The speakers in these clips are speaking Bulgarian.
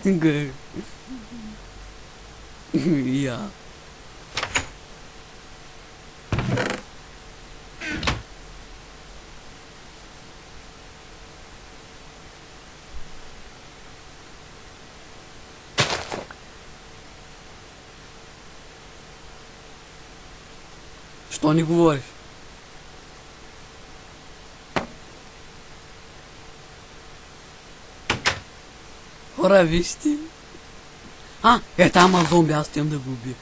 Г. Я. Что не говоришь? Хора, вижте. Там зомби, аз тем да го убия.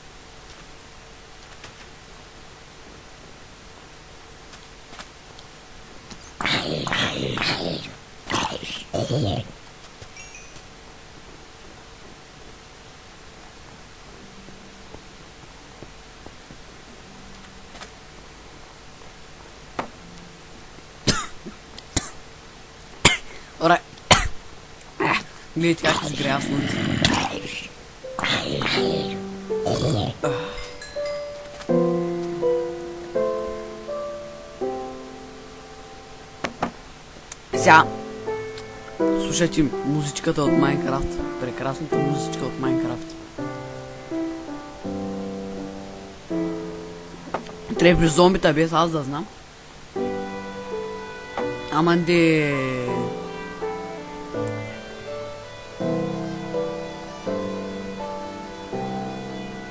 Ора. Гледайте как изгря слънце. Сега слушайте музичката от Майнкрафт. Прекрасната музичка от Майнкрафт. Трябва зомбита без аз да знам. Ама де...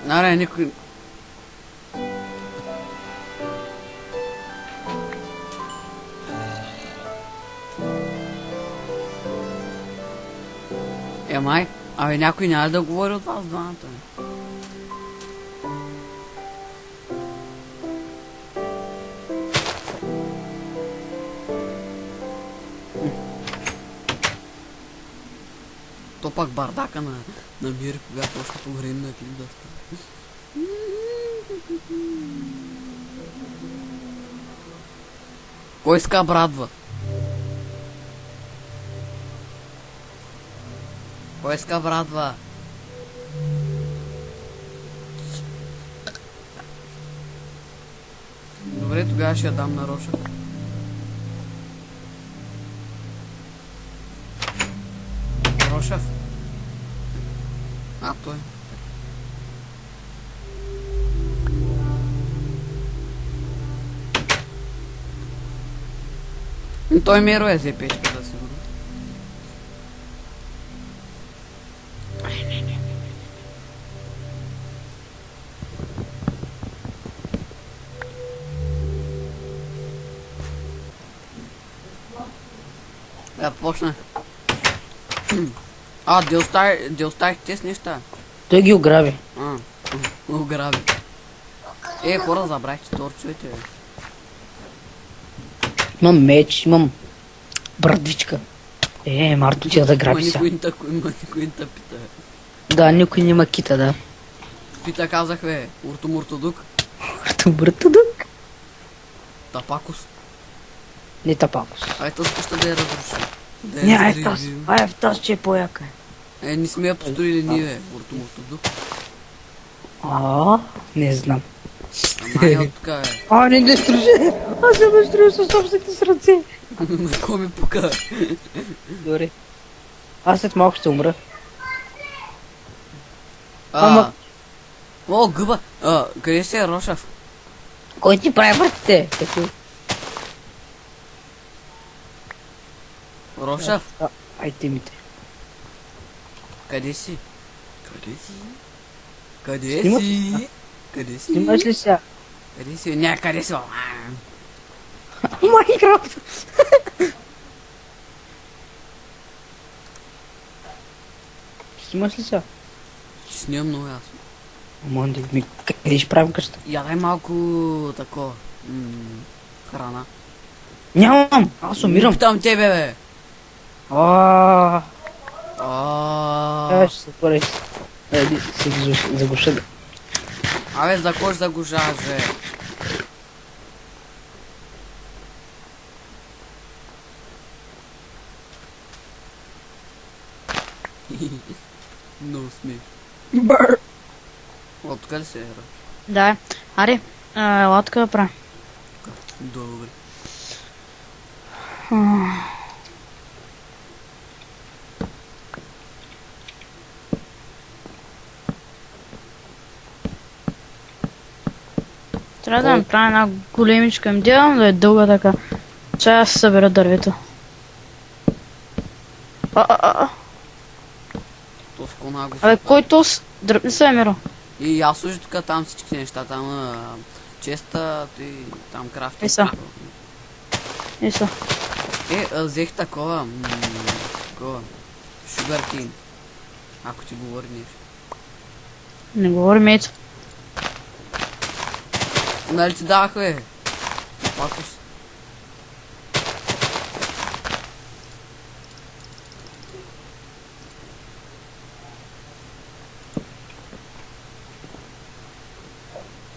Аре, никой... Май, абе някой няма да говори от вас двамата. То пак бардака на Мири, когато още по време на клип да стане. Кой иска брадва? Кой иска брадва? Добре, тогава ще я дам на Роша. Рошев? Той. Той Миро е зепешка да сигурно. Да, почна. Де оставих тези неща? Той ги ограби. Ограби. Хора, забравихте торчовете, бе. Имам меч, имам брадвичка. Марто, ти да граби сега. Никой не пита, бе. Да, никой няма кита, да. Пита казах, бе, уртумуртодук. Уртумуртодук? Тапакос. Не тапакос. Тъс къща да я разруши. В таз, че е по-яка. Не сме я построили ние, бе, уртумуртодук. Не знам. Ама така, бе. Не стружи. Аз съм настроил със собствените с ръце. На кой ми пука? Добре. Аз след малко ще умра. Гъба. Къде си е Рошев? Кой ти прави вратите? Рошев? Айде мите. Къде си? Снимаш ли сега? Къде си? Не, къде си? Майнкрафт! Снимаш ли сега? Снимам много ясно. Монди, къде ще правим къща? Ядай малко такова. Храна. Нямам! Аз умирам. Питам тебе, бе. Ще се отвориш. Айди, се заглуша да. Абе, за кой заглушаваш, бе? Много смеш. Бър! Откъде ли се е? Да, аре, лодка да правя. Добре. Трябва да направя една големичка. Им делам да е дълга така. Чай аз събера дървето. То с кона го Абе, съпа. кой тос? Дръпни се, Миро. И аз служи тук там всички неща, там честа и там крафти. Еса. Исо. Взех такова, такова, Sugar Cane, ако ти говори нещо. Не говори мейцо. Нали ти давах, бе? Пакос.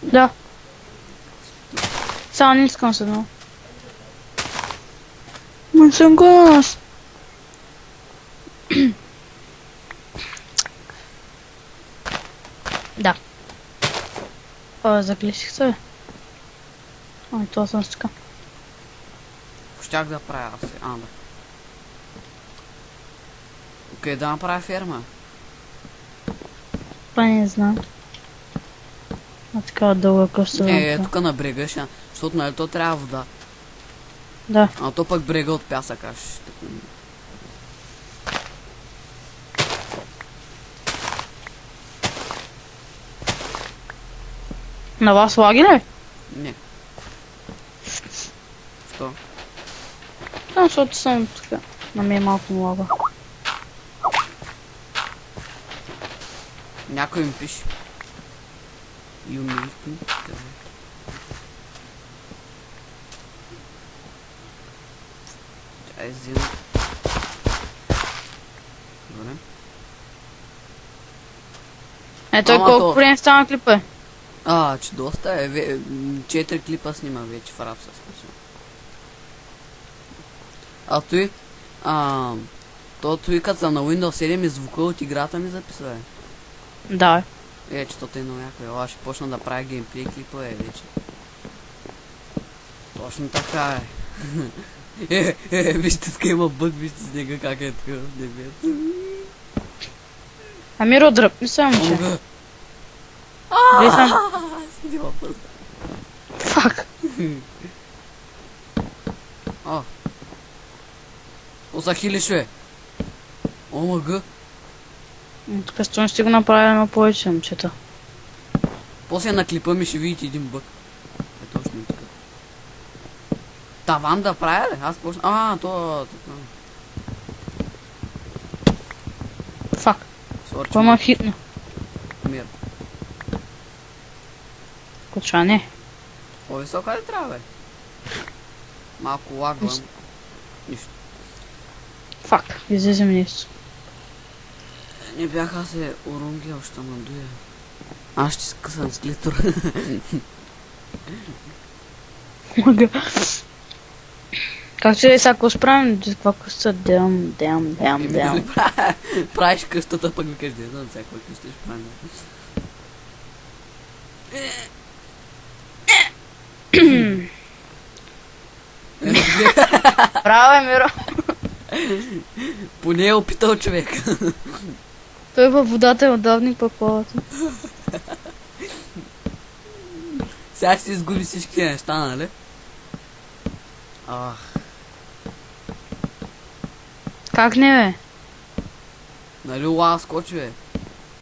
Да. Само не искам се много. Мън съм гос. Да. Заглесих се. Ай, това съм така. Щях да правя се, да. Окей, да направя ферма. Това не знам. А такава дълга къща. Не, тук на брега ще, защото нали то трябва вода. Да. А то пък брега от пясък аж. Така. На вас лаги ли? Не. Що? Да, защото съм така. На мен малко му лага. Някой ми пише. You make me. Чай взема. Добре. Ето Ама колко то- време стана клипа. Че доста е. 4 клипа снима вече в Рапса смисъл. А той, той като съм на Windows 7 и звука от играта ми записва, Да. че то е много яко. Аз ще почна да правя геймплей клипа, вече. Точно така е. Вижте, така има бък, вижте снега как е така в небето. Амиро, дръпни се, момче. Омга. Влизам. Седи във пъст. Фак. Осахилиш, бе. Омга. Тук стой ще го направя едно повече, момчета. После на клипа ми ще видите един бък. Е точно така. Таван да правя ли? Аз почна... то... така. Фак. Сорче. Кой ма хитна? Мир. Коча не. По-висока ли трябва, бе? Малко лагвам. Нищо. Нищо. Фак. Излезе ми нещо. Не бяха се урунги, още надуя. Аз ще скъсам с клитор. Мага. Как че е сега, ако справим, каква къща? Дем. Правиш къщата, пък ми кажеш, не знам всякаква къща ще правим. Браво, е, Миро. Поне е опитал човек. Той във водата е отдавник пък плавата. Сега ще си изгуби всички неща, нали? Как не, бе? Нали лава скочи, бе?